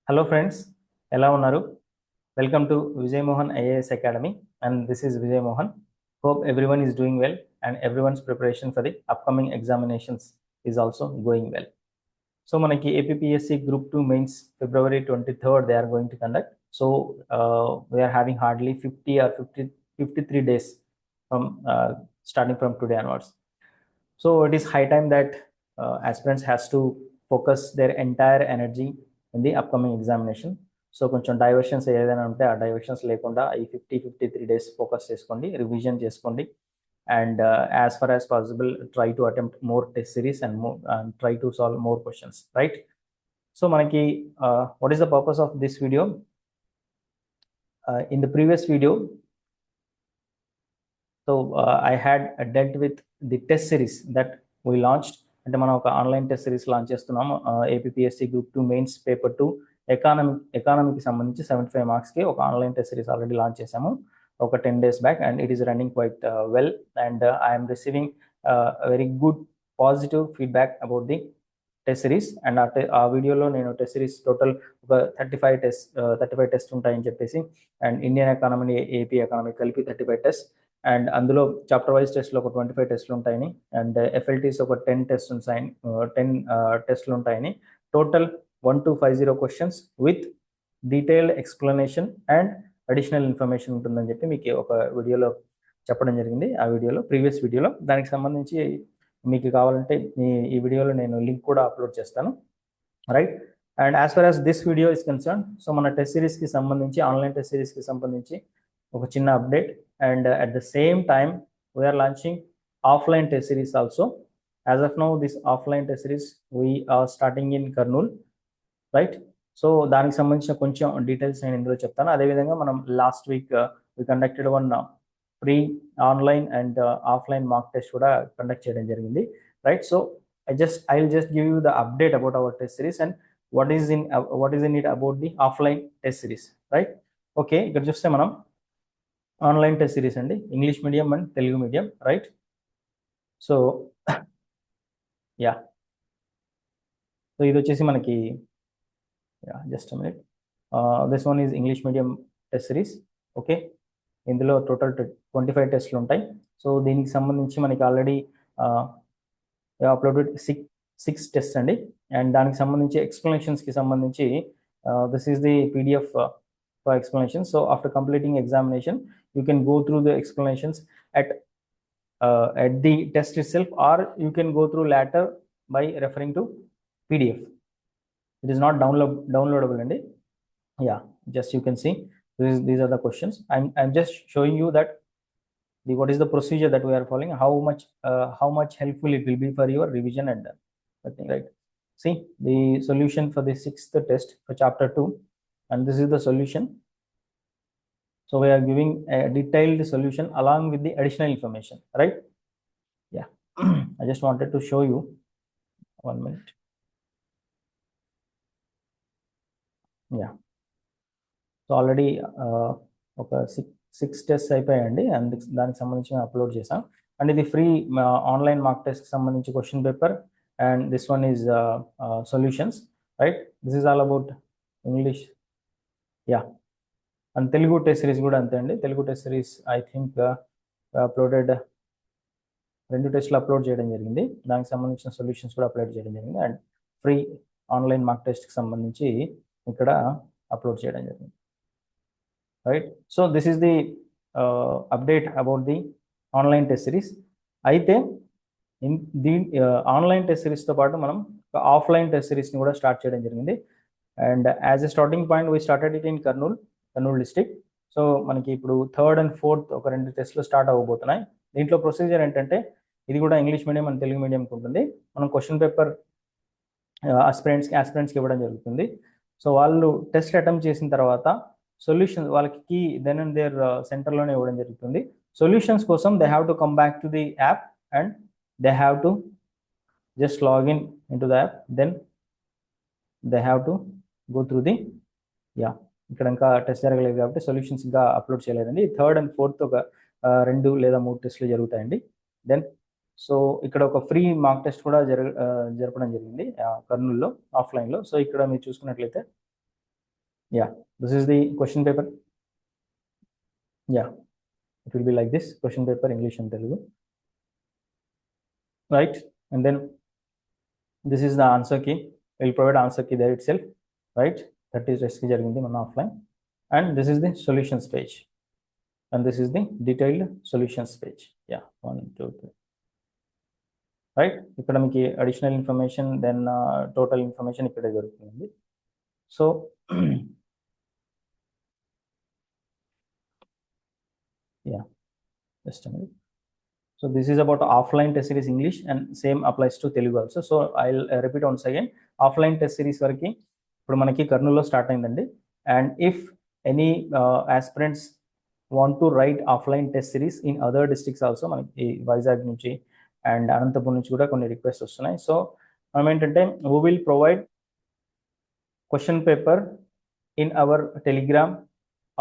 Hello friends, ఎలా ఉన్నారు? Welcome to Vijay Mohan IAS Academy, and this is Vijay Mohan. Hope everyone is doing well and everyone's preparation for the upcoming examinations is also going well. So మనకి APPSC Group 2 Mains February 23rd they are going to conduct. So we are having hardly 50 or 53 days from starting from today onwards. So it is high time that aspirants has to focus their entire energy in the upcoming examination. So కొంచెం diversions ఏదైనా ఉంటే ఆ diversions లేకుండా ఈ 53 days focus చేసుకోండి, revision చేసుకోండి, and as far as possible try to attempt more test series and try to solve more questions, right? So మనకి what is the purpose of this video? In the previous video so I had dealt with the test series that we launched. అంటే మనం ఒక online test series launch చేస్తున్నాము. APSC group 2 mains paper 2 ఎకానమీకి సంబంధించి 75 మార్క్స్కి ఒక online test series already launch చేసాము ఒక 10 days back, and it is running quite well, and I'm receiving very good positive feedback about the test series. And ఆ వీడియోలో నేను టెస్ట్ సిరీస్ టోటల్ ఒక 35 టెస్ట్ ఉంటాయని చెప్పేసి, and Indian economy AP economy కలిపి 35 test, and అందులో chapter wise టెస్ట్లో ఒక 25 టెస్ట్లు ఉంటాయని, అండ్ ఎఫ్ఎల్టీస్ ఒక 10 టెస్ట్ ఉంటాయని, 10 టెస్ట్లు ఉంటాయని, total 1250 questions with detailed explanation and additional information ఉంటుందని చెప్పి మీకు ఒక వీడియోలో చెప్పడం జరిగింది. ఆ వీడియోలో, ప్రీవియస్ వీడియోలో, దానికి సంబంధించి మీకు కావాలంటే ఈ వీడియోలో నేను లింక్ కూడా అప్లోడ్ చేస్తాను, right? And as far as this video is concern, so మన టెస్ట్ సిరీస్కి సంబంధించి, ఆన్లైన్ టెస్ట్ సిరీస్కి సంబంధించి ఒక చిన్న update, and at the same time we are launching offline test series also. As of now, this offline test series we are starting in Kurnool, right? So దానికి సంబంధించిన కొంచెం details నేను ఇందులో చెప్తాను. అదేవిధంగా మనం last week we conducted one pre online and offline mark test కూడా conduct చేయడం జరిగింది, right? So I will just give you the update about our test series and what is in it about the offline test series, right? Okay, ఇక్కడ చూస్తే మనం online test series అండి, English medium and Telugu medium, right? So so ఇది వచ్చేసి మనకి just minute, this one is English medium test series. Okay, ఇందులో total 25 టెస్ట్లు ఉంటాయి. సో దీనికి సంబంధించి మనకి ఆల్రెడీ అప్లోడెడ్ 6 టెస్ట్ అండి, అండ్ దానికి సంబంధించి ఎక్స్ప్లెనేషన్స్కి సంబంధించి this is the PDF for explanation. So after completing examination you can go through the explanations at the test itself, or you can go through later by referring to PDF. It is not downloadable and just you can see these are the questions. I'm just showing you that what is the procedure that we are following, how much helpful it will be for your revision and everything, right? See the solution for the 6th test for chapter 2, and this is the solution. So we are giving a detailed solution along with the additional information, right? I just wanted to show you, 1 minute. So already ఒక 6 test అయిపోయాయండి, and దానికి సంబంధించి upload చేసాం. And ఇది free online mark టెస్ట్కి సంబంధించి question paper, and this one is solutions, right? This is all about English. And Telugu test series కూడా అంతే అండి. Telugu test series I think uploaded 2 టెస్ట్లు అప్లోడ్ చేయడం జరిగింది, దానికి సంబంధించిన సొల్యూషన్స్ కూడా అప్లోడ్ చేయడం జరిగింది, అండ్ ఫ్రీ ఆన్లైన్ మార్క్ టెస్ట్కి సంబంధించి ఇక్కడ అప్లోడ్ చేయడం జరిగింది, right? So this is the update about the online test series. అయితే ఆన్లైన్ టెస్ట్ సిరీస్తో పాటు మనం ఆఫ్లైన్ టెస్ట్ సిరీస్ని కూడా స్టార్ట్ చేయడం జరిగింది, and as a starting point we started it in Kurnool district. So మనకి ఇప్పుడు 3rd and 4th ఒక 2 టెస్ట్లు స్టార్ట్ అవ్వబోతున్నాయి. దీంట్లో ప్రొసీజర్ ఏంటంటే, ఇది కూడా ఇంగ్లీష్ మీడియం అండ్ తెలుగు మీడియంకి ఉంటుంది. మనం క్వశ్చన్ పేపర్ ఆస్పిరెంట్స్కి ఇవ్వడం జరుగుతుంది. సో వాళ్ళు టెస్ట్ అటెంప్ట్ చేసిన తర్వాత సొల్యూషన్ వాళ్ళకి కీ దెన్ అండ్ దేర్ సెంటర్లోనే ఇవ్వడం జరుగుతుంది. సొల్యూషన్స్ కోసం they have to come back to the app and they have to just login in to the app, then they have to go through the ఇక్కడ ఇంకా test జరగలేదు కాబట్టి solutions ఇంకా upload చేయలేదండి. 3rd and 4th ఒక 2 లేదా 3 టెస్ట్లు జరుగుతాయండి. దెన్ సో ఇక్కడ ఒక ఫ్రీ మార్క్ టెస్ట్ కూడా జరపడం జరిగింది కర్నూలులో ఆఫ్లైన్లో. సో ఇక్కడ మీరు చూసుకున్నట్లయితే Yeah, this is the question paper. Yeah, it will be like this: question paper, English and Telugu, right? And then this is the answer key. We'll provide answer key there itself, right? That is test jarigindi mana offline. And this is the solutions page, and this is the detailed solutions page. Yeah, 1 2 3, right? ఇక్కడ మీకు additional information, then total information ఇక్కడే దొరుకుతుంది. So yeah, just a minute. So this is about offline test series English, and same applies to Telugu also. So I'll repeat once again. Offline test series వరకు ఇప్పుడు మనకి కర్నూలులో start అయిందండి. And if any aspirants want to right offline test series in other districts also, మనకి వైజాగ్ నుంచి and Anantapuram నుంచి కూడా కొన్ని రిక్వెస్ట్ వస్తున్నాయి. సో మనం ఏంటంటే we will provide question paper in our Telegram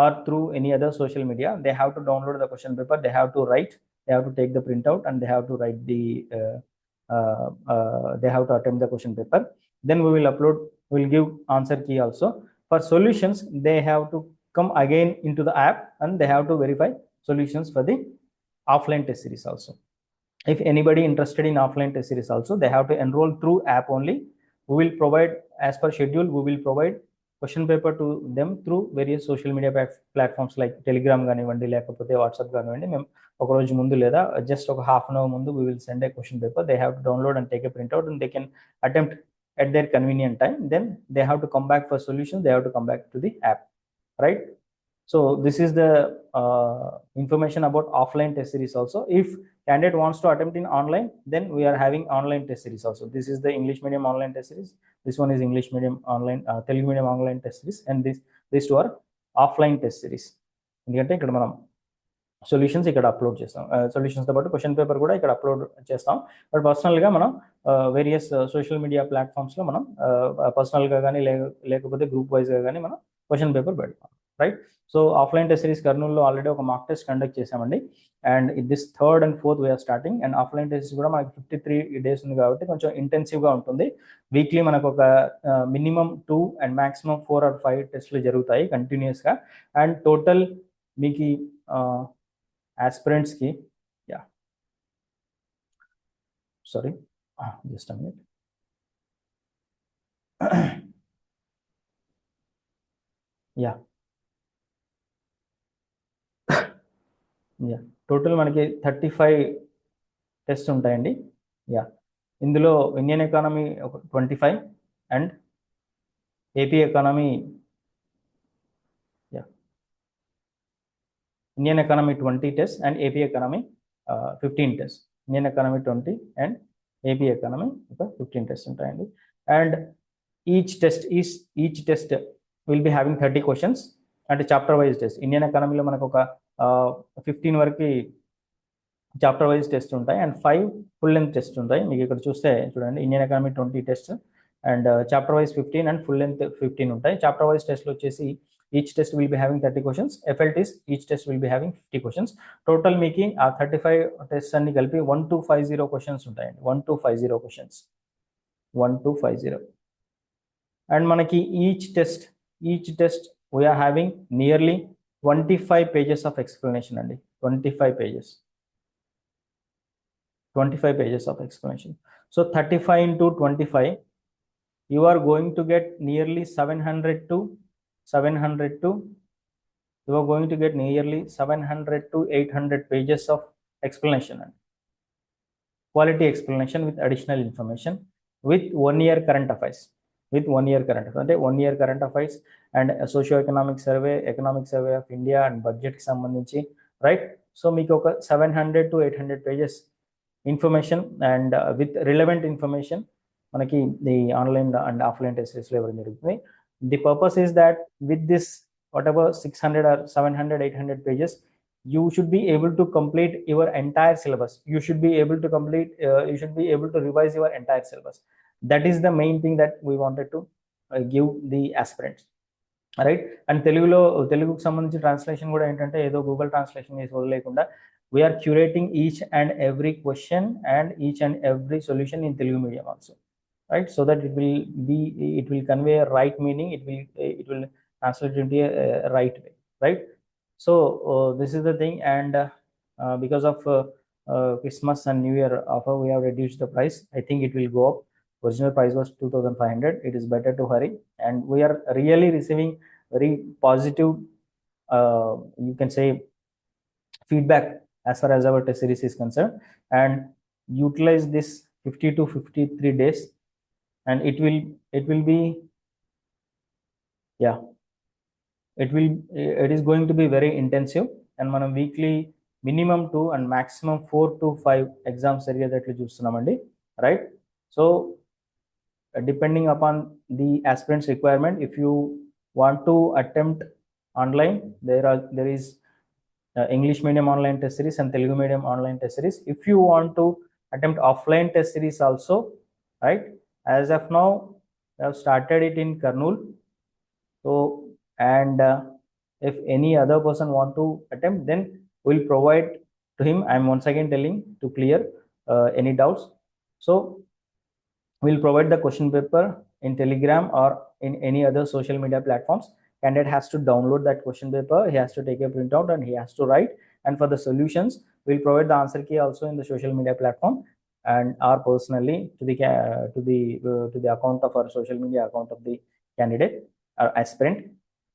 or through any other social media. They have to download the question paper, they have to write, they have to take the printout, and they have to write the they have to attempt the question paper. Then we will upload, we will give answer key also. For solutions, they have to come again into the app and they have to verify solutions for the offline test series also. If anybody interested in offline test series also, they have to enroll through app only. We will provide, as per schedule, we will provide question paper to them through various social media platforms like Telegram కానివ్వండి, లేకపోతే WhatsApp కానివ్వండి. మేము ఒక రోజు ముందు లేదా just ఒక half an hour ముందు we will send A question paper. They have to download and take a printout and they can attempt at their convenient time. Then they have to come back for solutions, they have to come back to the app, right? So this is the information about offline test series also. If candidate wants to attempt in online, then we are having online test series also. This is the English medium online test series. This one is English medium online, Telugu medium online test series, and these two are offline test series. ఎందుకంటే ఇక్కడ మనం solutions ఇక్కడ upload చేస్తాం, సొల్యూషన్స్తో పాటు question paper కూడా ఇక్కడ upload చేస్తాం. But పర్సనల్గా మనం వేరియస్ సోషల్ మీడియా ప్లాట్ఫామ్స్లో మనం పర్సనల్గా కానీ లేకపోతే గ్రూప్ వైజ్గా కానీ మనం క్వశ్చన్ పేపర్ పెడతాం, right? So offline test series కర్నూలులో ఆల్రెడీ ఒక మాక్ టెస్ట్ కండక్ట్ చేసామండి. And this 3rd and 4th we're starting. And offline test కూడా మనకి 53 days ఉంది కాబట్టి కొంచెం ఇంటెన్సివ్గా ఉంటుంది. వీక్లీ మనకు ఒక మినిమం 2 and maximum 4 or 5 టెస్ట్లు జరుగుతాయి కంటిన్యూస్గా. అండ్ టోటల్ మీకు ఆస్పిరెంట్స్కి, yeah sorry just a minute, yeah yeah total మనకి 35 టెస్ట్ ఉంటాయండి. యా ఇందులో ఇండియన్ ఎకానమీ ఒక 25 and AP economy, yeah Indian economy 20 test and AP economy 15 test. Indian economy 20 and AP economy ఒక 15 టెస్ట్ ఉంటాయండి. And each test will be having 30 questions అంటే chapter wise test. Indian ఎకానమీలో మనకు ఒక 15 వరకు chapter wise test ఉంటాయి and 5 full length test ఉంటాయి. మీకు ఇక్కడ చూస్తే చూడండి, Indian economy 20 test and chapter wise 15 and full length 15 ఉంటాయి. చాప్టర్ వైజ్ టెస్ట్లు వచ్చేసి each test will be having 30 questions. FLTs each test will be having 50 questions. Total మీకు ఆ 35 టెస్ట్ అన్ని కలిపి 1250 questions ఉంటాయండి. 1250 questions, 1250. అండ్ మనకి each test we're having nearly 25 pages of explanation అండి. 25 pages of explanation. So 35 into 25, you are going to get nearly 700 to you are going to get nearly 700 to 800 pages of explanation and quality explanation with additional information with 1 year current affairs. With 1 year current affairs, అంటే 1 year current affairs and socio economic survey of India and బడ్జెట్కి సంబంధించి, right? So మీకు ఒక 700 to 800 pages information and with relevant information మనకి the online and offline test సిరీస్లో ఇవ్వడం జరుగుతుంది. The purpose is that with this whatever 600 or 700 800 pages, you should be able to complete your entire syllabus. You should be able to revise your entire syllabus. That is the main thing that we wanted to give the aspirants, right? And తెలుగుకి సంబంధించి translation కూడా ఏంటంటే ఏదో Google translation చేసి వదిలేకుండా we are curating each and every question and each and every solution in Telugu medium also, right? So that it will convey a right meaning, it will translate into a right way, right? So this is the thing, and because of Christmas and New Year offer, we have reduced the price. I think it will go up. Original price was 2,500. It is better to hurry, and we are really receiving very positive, you can say, feedback as far as our test series is concerned, and utilize this 50 to 53 days, and it will be, yeah, it is going to be very intensive, and మనం weekly minimum 2 and maximum 4 to 5 exams జరిగేటట్లు చూస్తున్నామండి, right? So depending upon the aspirant's requirement, if you want to attempt online, there is English medium online test series and Telugu medium online test series. If you want to attempt offline test series also, right, as of now I have started it in Kurnool. So, and if any other person want to attempt, then we'll provide to him. I'm once again telling to clear any doubts. So we'll provide the question paper in Telegram or in any other social media platforms. Candidate has to download that question paper, he has to take a printout, and he has to write. And for the solutions, we'll provide the answer key also in the social media platform, and or personally to the account of our social media account of the candidate or aspirant.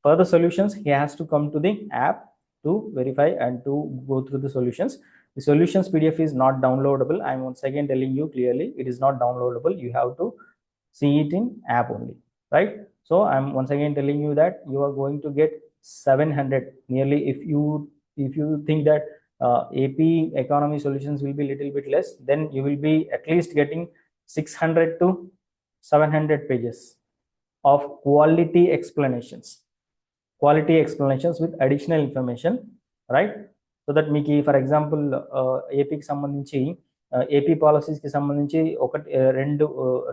For the solutions, he has to come to the app to verify and to go through the solutions. The solutions PDF is not downloadable. I'm once again telling you clearly, it is not downloadable. You have to see it in app only, right? So I'm once again telling you that you are going to get 700 nearly. If you think that AP economy solutions will be little bit less, then you will be at least getting 600 to 700 pages of quality explanations with additional information, right? So that మీకు for example ఏపీకి సంబంధించి AP పాలసీస్కి సంబంధించి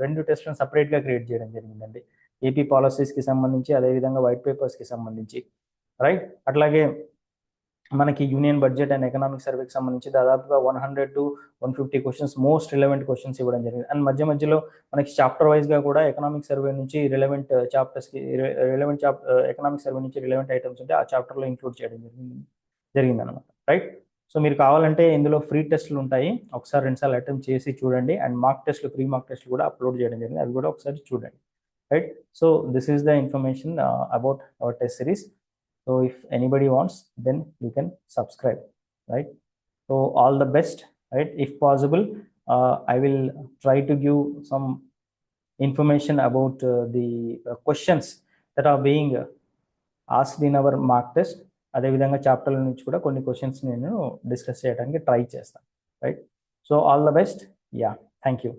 రెండు టెస్ట్లను సపరేట్గా create చేయడం జరిగిందండి. AP పాలసీస్కి సంబంధించి, అదేవిధంగా వైట్ పేపర్స్కి సంబంధించి, రైట్? అట్లాగే మనకి యూనియన్ బడ్జెట్ అండ్ ఎకనామిక్ సర్వేకి సంబంధించి దాదాపుగా 100 to 150 questions, most relevant questions ఇవ్వడం జరిగింది. అండ్ మధ్యలో మనకి చాప్టర్ వైజ్గా కూడా ఎకనామిక్ సర్వే నుంచి రిలవెంట్ చాప్టర్స్కి ఎకనామిక్ సర్వే నుంచి రిలవెంట్ ఐటమ్స్ ఉంటే ఆ చాప్టర్లో ఇంక్లూడ్ చేయడం జరిగిందనమాట, రైట్? సో మీరు కావాలంటే ఇందులో ఫ్రీ టెస్ట్లు ఉంటాయి, ఒకసారి 2 సార్లు అటెంప్ట్ చేసి చూడండి. అండ్ ఫ్రీ మార్క్ టెస్ట్లు కూడా అప్లోడ్ చేయడం జరిగింది, అవి కూడా ఒకసారి చూడండి, right? So this is the information about our test series. So if anybody wants, then you can subscribe, right? So all the best, right? If possible, I will try to give some information about the questions that are being asked in our mock test. అదే విధంగా చాప్టర్ల నుంచి కూడా కొన్ని questions నేను discuss చేయడానికి try చేస్తాను, right? So all the best. Yeah, thank you.